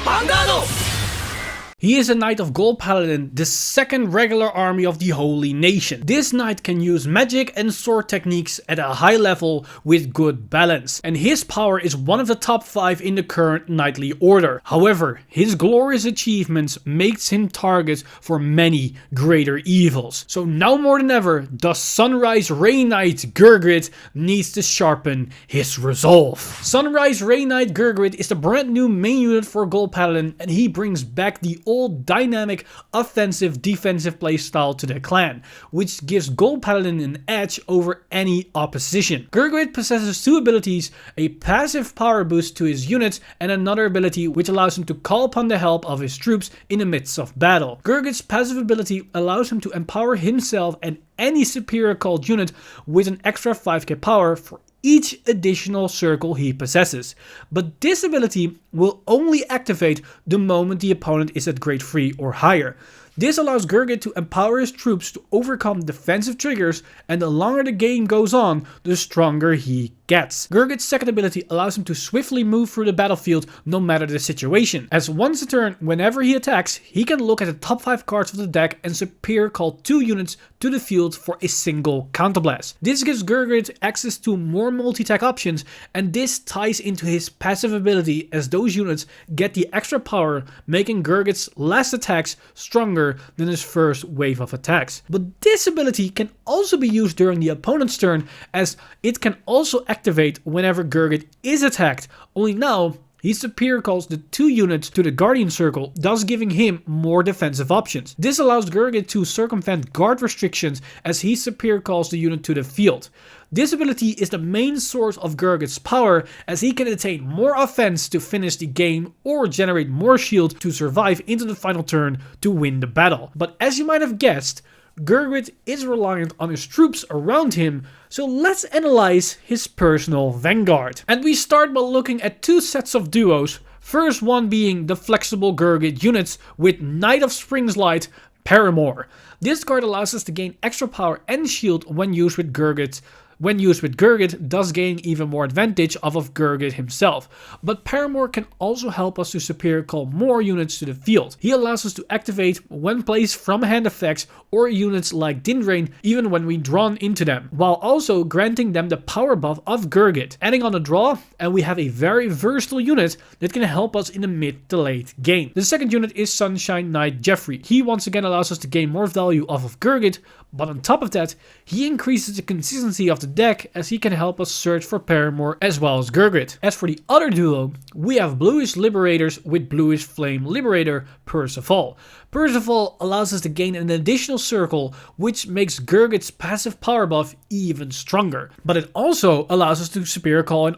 Vanguard! He is a Knight of Gold Paladin, the second regular army of the Holy Nation. This knight can use magic and sword techniques at a high level with good balance, and his power is one of the top 5 in the current knightly order. However, his glorious achievements makes him target for many greater evils. So now more than ever, the Sunrise Ray Knight Gurguit needs to sharpen his resolve. Sunrise Ray Knight Gurguit is the brand new main unit for Gold Paladin, and he brings back the old dynamic offensive defensive playstyle to the clan, which gives Gold Paladin an edge over any opposition. Gurguit possesses 2 abilities, a passive power boost to his units and another ability which allows him to call upon the help of his troops in the midst of battle. Gurguit's passive ability allows him to empower himself and any superior called unit with an extra 5k power for each additional circle he possesses, but this ability will only activate the moment the opponent is at grade 3 or higher. This allows Gurguit to empower his troops to overcome defensive triggers, and the longer the game goes on, the stronger he gets. Gurgit's second ability allows him to swiftly move through the battlefield no matter the situation, as once a turn, whenever he attacks, he can look at the top 5 cards of the deck and superior call 2 units to the field for a single counterblast. This gives Gurguit access to more multi-attack options, and this ties into his passive ability as those units get the extra power, making Gurgit's last attacks stronger than his first wave of attacks. But this ability can also be used during the opponent's turn, as it can also activate whenever Gurguit is attacked, only now he superior calls the 2 units to the Guardian Circle, thus giving him more defensive options. This allows Gurguit to circumvent guard restrictions as he superior calls the unit to the field. This ability is the main source of Gurgit's power, as he can attain more offense to finish the game or generate more shield to survive into the final turn to win the battle. But as you might have guessed, Gurguit is reliant on his troops around him, so let's analyze his personal Vanguard. And we start by looking at 2 sets of duos, first one being the flexible Gurguit units with Knight of Spring's Light, Perimore. This card allows us to gain extra power and shield when used with Gurguit, thus gaining even more advantage of Gurguit himself. But Perimore can also help us to superior call more units to the field. He allows us to activate when placed from hand effects or units like Dindrane even when we drawn into them, while also granting them the power buff of Gurguit. Adding on a draw, and we have a very versatile unit that can help us in the mid to late game. The second unit is Sunshine Knight Jeffrey. He once again allows us to gain more value off of Gurguit, but on top of that, he increases the consistency of the deck as he can help us search for Perimore as well as Gurguit. As for the other duo, we have Bluish Liberators with Bluish Flame Liberator Percival. Percival allows us to gain an additional circle, which makes Gurgit's passive power buff even stronger. But it also allows us to superior call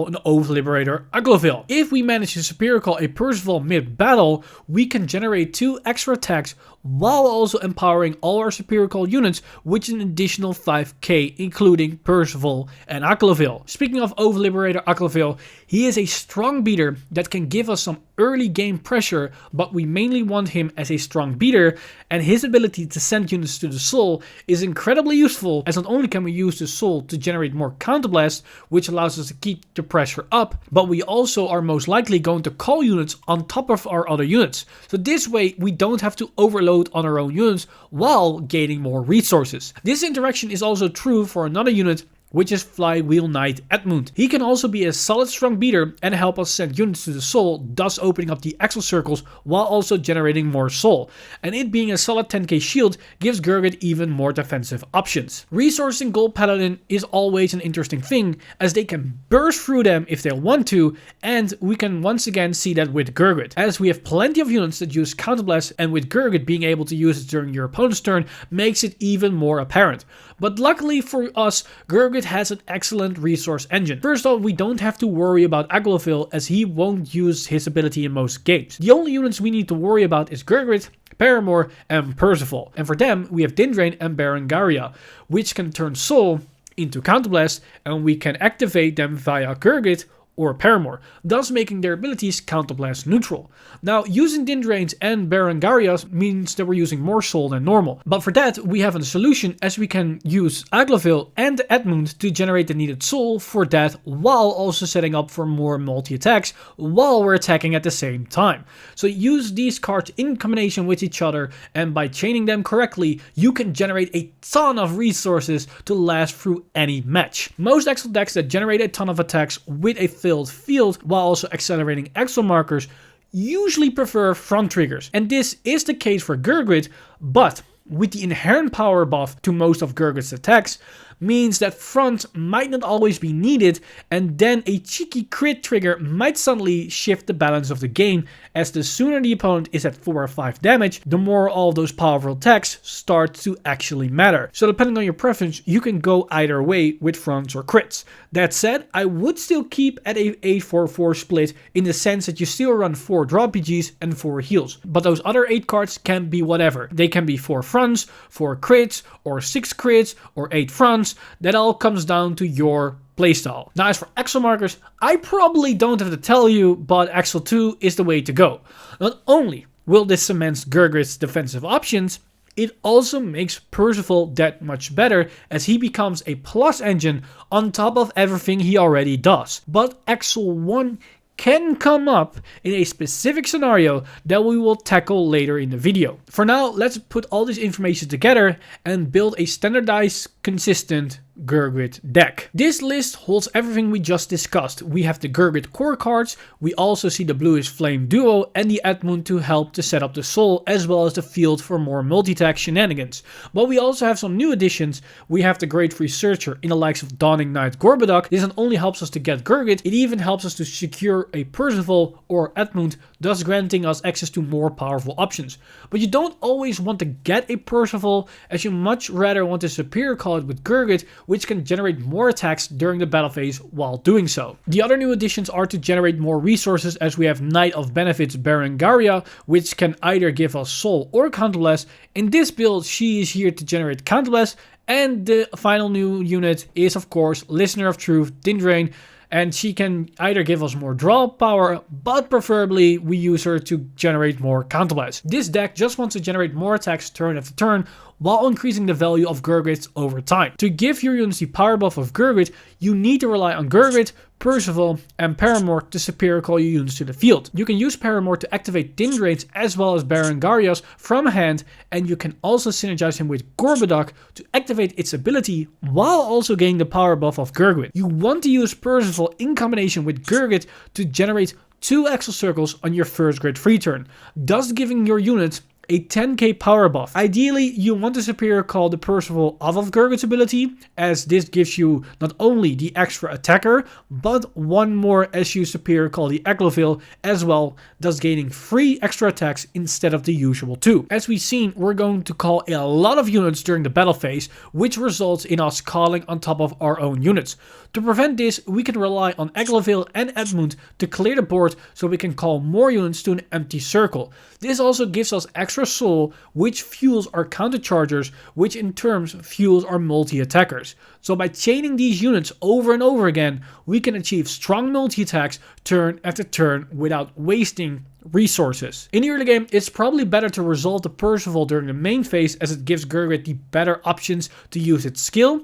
an Oath Liberator Agloville. If we manage to superior call a Percival mid-battle, we can generate 2 extra attacks while also empowering all our superior call units with an additional 5k, including Percival and Agloville. Speaking of Oath Liberator Agloville, he is a strong beater that can give us some early game pressure, but we mainly want him as a strong beater, and his ability to send units to the soul is incredibly useful, as not only can we use the soul to generate more counterblast, which allows us to keep the pressure up, but we also are most likely going to call units on top of our other units. So this way we don't have to overload on our own units while gaining more resources. This interaction is also true for another unit, which is Flywheel Knight Edmund. He can also be a solid strong beater and help us send units to the soul, thus opening up the Ezel circles while also generating more soul. And it being a solid 10k shield gives Gurguit even more defensive options. Resourcing Gold Paladin is always an interesting thing, as they can burst through them if they want to, and we can once again see that with Gurguit, as we have plenty of units that use counterblast, and with Gurguit being able to use it during your opponent's turn makes it even more apparent. But luckily for us, Gurguit has an excellent resource engine. First off, we don't have to worry about Agloville, as he won't use his ability in most games. The only units we need to worry about is Gurguit, Perimore, and Percival. And for them, we have Dindrane and Berengaria, which can turn soul into counterblast, and we can activate them via Gurguit or Perimore, thus making their abilities counterblast neutral. Now, using Dindranes and Berengarias means that we're using more soul than normal, but for that we have a solution, as we can use Aglaville and Edmund to generate the needed soul for that, while also setting up for more multi-attacks while we're attacking at the same time. So use these cards in combination with each other, and by chaining them correctly, you can generate a ton of resources to last through any match. Most Ezel decks that generate a ton of attacks with a filled field while also accelerating Ezel markers usually prefer front triggers, and this is the case for Gurguit, but with the inherent power buff to most of Gurgit's attacks, means that front might not always be needed, and then a cheeky crit trigger might suddenly shift the balance of the game, as the sooner the opponent is at 4 or 5 damage, the more all those powerful attacks start to actually matter. So depending on your preference, you can go either way with fronts or crits. That said, I would still keep at a 8-4-4 split, in the sense that you still run 4 draw PGs and 4 heals, but those other 8 cards can be whatever. They can be 4 fronts, 4 crits, or 6 crits, or 8 fronts. That all comes down to your playstyle. Now, as for Ezel markers, I probably don't have to tell you, but Ezel 2 is the way to go. Not only will this cement Gurgit's defensive options, it also makes Percival that much better, as he becomes a plus engine on top of everything he already does. But Ezel 1 can come up in a specific scenario that we will tackle later in the video. For now, let's put all this information together and build a standardized, consistent Gurguit deck. This list holds everything we just discussed. We have the Gurguit core cards, we also see the Bluish Flame duo and the Edmund to help to set up the soul, as well as the field for more multi-attack shenanigans. But we also have some new additions. We have the Great Researcher in the likes of Dawning Knight Gorboduc. This not only helps us to get Gurguit, it even helps us to secure a Percival or Edmund, thus granting us access to more powerful options. But you don't always want to get a Percival, as you much rather want a superior card with Gurguit, which can generate more attacks during the battle phase while doing so. The other new additions are to generate more resources, as we have Knight of Benefits Berengaria, which can either give us soul or counterblast. In this build, she is here to generate counterblast, and the final new unit is of course Listener of Truth Dindrane, and she can either give us more draw power, but preferably we use her to generate more counterblast. This deck just wants to generate more attacks turn after turn, while increasing the value of Gurguit over time. To give your units the power buff of Gurguit, you need to rely on Gurguit, Percival, and Perimore to superior call your units to the field. You can use Perimore to activate Dindranes as well as Berengarias from hand, and you can also synergize him with Gorboduc to activate its ability while also gaining the power buff of Gurguit. You want to use Percival in combination with Gurguit to generate 2 Ezel circles on your first grid free turn, thus giving your unit a 10k power buff. Ideally, you want to superior call the Percival off of Gurguit's ability, as this gives you not only the extra attacker, but one more as you superior call the Aglaville as well, thus gaining 3 extra attacks instead of the usual 2. As we've seen, we're going to call a lot of units during the battle phase, which results in us calling on top of our own units. To prevent this, we can rely on Aglaville and Edmund to clear the board, so we can call more units to an empty circle. This also gives us extra soul, which fuels our counterchargers, which in turn fuels our multi-attackers. So by chaining these units over and over again, we can achieve strong multi-attacks turn after turn without wasting resources. In the early game, it's probably better to resolve the Percival during the main phase, as it gives Gurguit the better options to use its skill.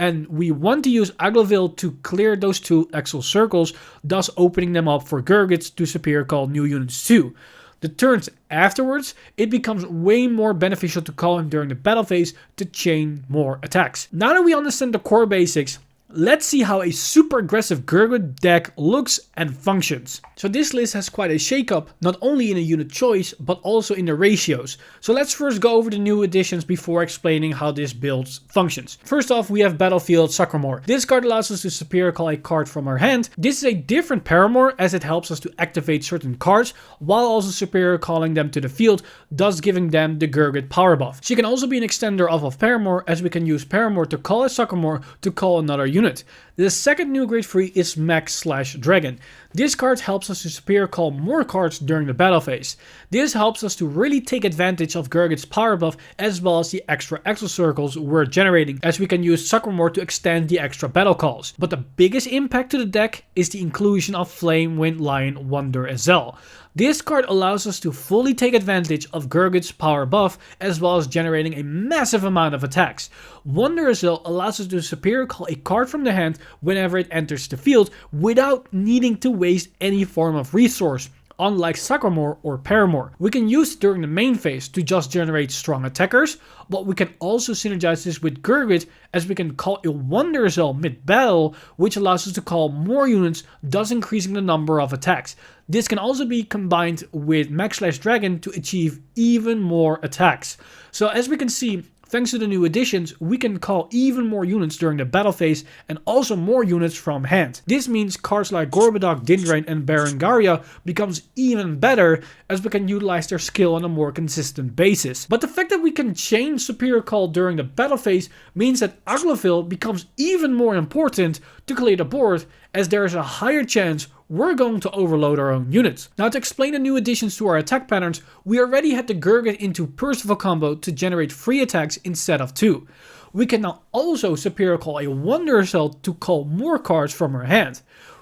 And we want to use Aglaville to clear those 2 Ezel circles, thus opening them up for Gurguit to superior call new units too. The turns afterwards, it becomes way more beneficial to call him during the battle phase to chain more attacks. Now that we understand the core basics, let's see how a super aggressive Gurguit deck looks and functions. So this list has quite a shakeup, not only in the unit choice, but also in the ratios. So let's first go over the new additions before explaining how this build functions. First off, we have Battlefield Sycamore. This card allows us to superior call a card from our hand. This is a different Perimore, as it helps us to activate certain cards, while also superior calling them to the field, thus giving them the Gurguit power buff. She can also be an extender of Perimore, as we can use Perimore to call a Sycamore to call another unit. unit. The second new grade 3 is Mech/Dragon. This card helps us to superior call more cards during the battle phase. This helps us to really take advantage of Gurgit's power buff as well as the extra Ezel circles we're generating, as we can use Suckermore to extend the extra battle calls. But the biggest impact to the deck is the inclusion of Flame Wind Lion Wonder Ezel. This card allows us to fully take advantage of Gurgit's power buff as well as generating a massive amount of attacks. Wonder Ezel allows us to superior call a card from the hand whenever it enters the field without needing to waste any form of resource, unlike Suckermore or Perimore. We can use it during the main phase to just generate strong attackers, but we can also synergize this with Gurgit as we can call a Wonder Ezel mid-battle, which allows us to call more units, thus increasing the number of attacks. This can also be combined with Mech/Dragon to achieve even more attacks. So as we can see, thanks to the new additions, we can call even more units during the battle phase and also more units from hand. This means cards like Gorboduc, Dindrane and Berengaria becomes even better as we can utilize their skill on a more consistent basis. But the fact that we can change superior call during the battle phase means that Agloville becomes even more important to clear the board, as there is a higher chance we're going to overload our own units. Now, to explain the new additions to our attack patterns, we already had the Gurguit into Percival combo to generate 3 attacks instead of 2. We can now also superior call a Wonder Ezel to call more cards from our hand.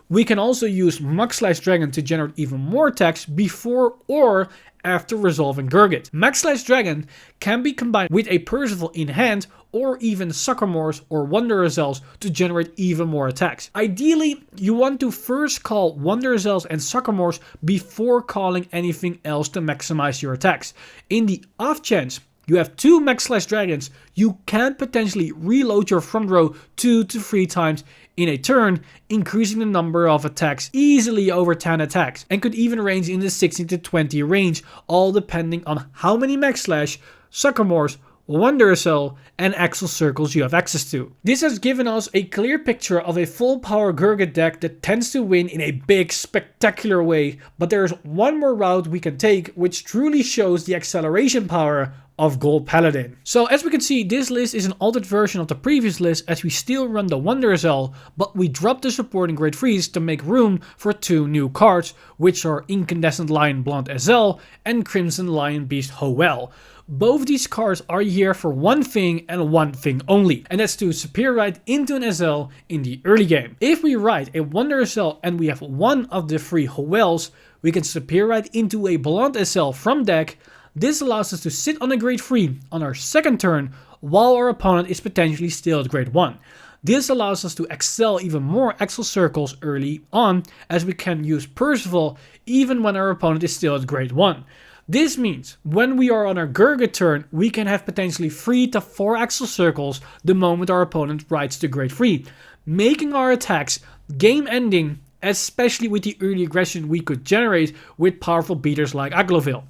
We can also use Mech/Dragon to generate even more attacks before or after resolving Gurgit. Mech/Dragon can be combined with a Percival in hand or even Suckermores or Wonder Ezels to generate even more attacks. Ideally, you want to first call Wonder Ezels and Suckermores before calling anything else to maximize your attacks. In the off chance you have 2 Mech/Dragons, you can potentially reload your front row 2 to 3 times in a turn, increasing the number of attacks easily over 10 attacks, and could even range in the 16 to 20 range, all depending on how many Mech/, Suckermores, Wonder Ezel and Ezel circles you have access to. This has given us a clear picture of a full power Gurgit deck that tends to win in a big, spectacular way, but there is one more route we can take which truly shows the acceleration power of Gold Paladin. So as we can see, this list is an altered version of the previous list, as we still run the Wonder Ezel, but we dropped the supporting grade 3s to make room for 2 new cards, which are Incandescent Lion Blond Ezel and Crimson Lion Beast Hoel. Both these cards are here for one thing and one thing only, and that's to superior ride into an Ezel in the early game. If we ride a Wonder Ezel and we have one of the 3 Hoels, we can superior ride into a Blond Ezel from deck. This allows us to sit on a grade 3 on our second turn while our opponent is potentially still at grade 1. This allows us to excel even more Ezel circles early on, as we can use Percival even when our opponent is still at grade 1. This means when we are on our Gurgit turn, we can have potentially 3 to 4 Ezel circles the moment our opponent rides to grade 3, making our attacks game ending, especially with the early aggression we could generate with powerful beaters like Agloville.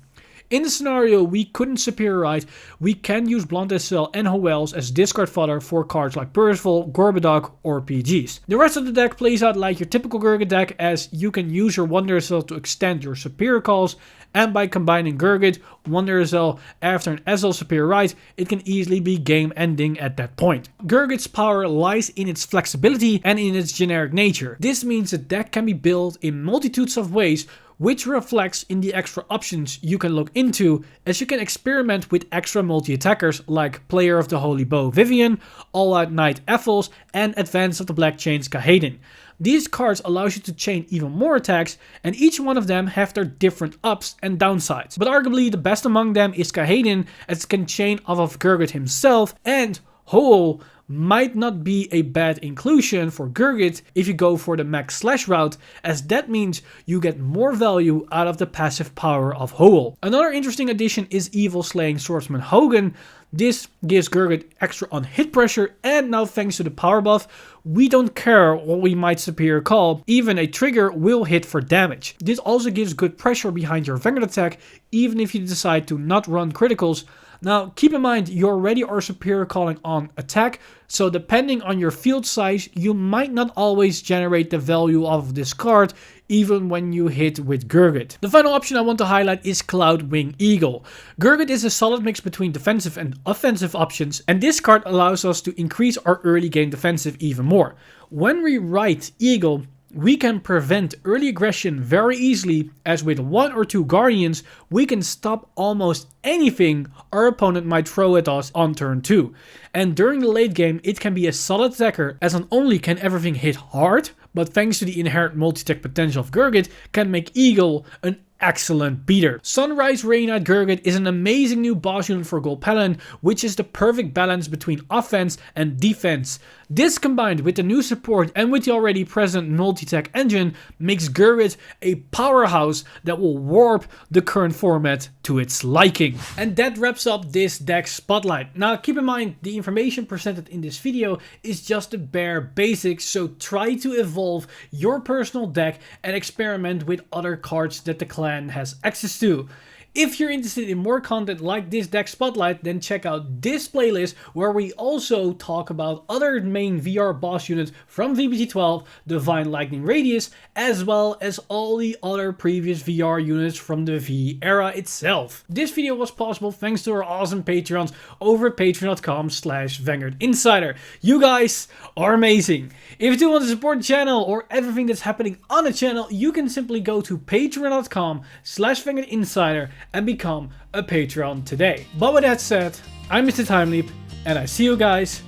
In the scenario we couldn't superior ride, we can use Blond Ezel and Hoels as discard fodder for cards like Percival, Gorboduc or PGs. The rest of the deck plays out like your typical Gurgit deck, as you can use your Wonder Ezel to extend your superior calls, and by combining Gurgit, Wonder Ezel after an Ezel superior ride, it can easily be game ending at that point. Gurgit's power lies in its flexibility and in its generic nature. This means the deck can be built in multitudes of ways, which reflects in the extra options you can look into, as you can experiment with extra multi-attackers like Player of the Holy Bow Vivian, All Out Knight Ethels, and Advance of the Black Chains Kahedin. These cards allow you to chain even more attacks, and each one of them have their different ups and downsides. But arguably the best among them is Kahedin, as it can chain off of Gurgit himself, and Hoel might not be a bad inclusion for Gurgit if you go for the Mech/ route, as that means you get more value out of the passive power of Hoel. Another interesting addition is Evil Slaying Swordsman Hogan. This gives Gurgit extra on hit pressure, and now thanks to the power buff, we don't care what we might superior call, even a trigger will hit for damage. This also gives good pressure behind your Vanguard attack, even if you decide to not run criticals. Now keep in mind you already are superior calling on attack, so depending on your field size you might not always generate the value of this card even when you hit with Gurguit. The final option I want to highlight is Cloudwing Eagle. Gurguit is a solid mix between defensive and offensive options, and this card allows us to increase our early game defensive even more. When we ride Eagle, we can prevent early aggression very easily, as with 1 or 2 Guardians, we can stop almost anything our opponent might throw at us on turn 2. And during the late game, it can be a solid attacker, as not only can everything hit hard, but thanks to the inherent multi-tech potential of Gurguit, can make Eagle an excellent beater. Sunrise Ray Knight Gurguit is an amazing new boss unit for Gold Paladin, which is the perfect balance between offense and defense. This combined with the new support and with the already present multi-tech engine makes Gurguit a powerhouse that will warp the current format to its liking. And that wraps up this deck spotlight. Now keep in mind the information presented in this video is just the bare basics, so try to evolve your personal deck and experiment with other cards that the clan has access to. If you're interested in more content like this deck spotlight, then check out this playlist where we also talk about other main VR boss units from VBG12, Divine Lightning Radius, as well as all the other previous VR units from the V era itself. This video was possible thanks to our awesome Patreons over at patreon.com/Vanguard Insider. You guys are amazing. If you do want to support the channel or everything that's happening on the channel, you can simply go to patreon.com/Vanguard Insider and become a Patreon today. But with that said, I'm Mr. Time Leap, and I see you guys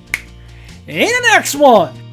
in the next one!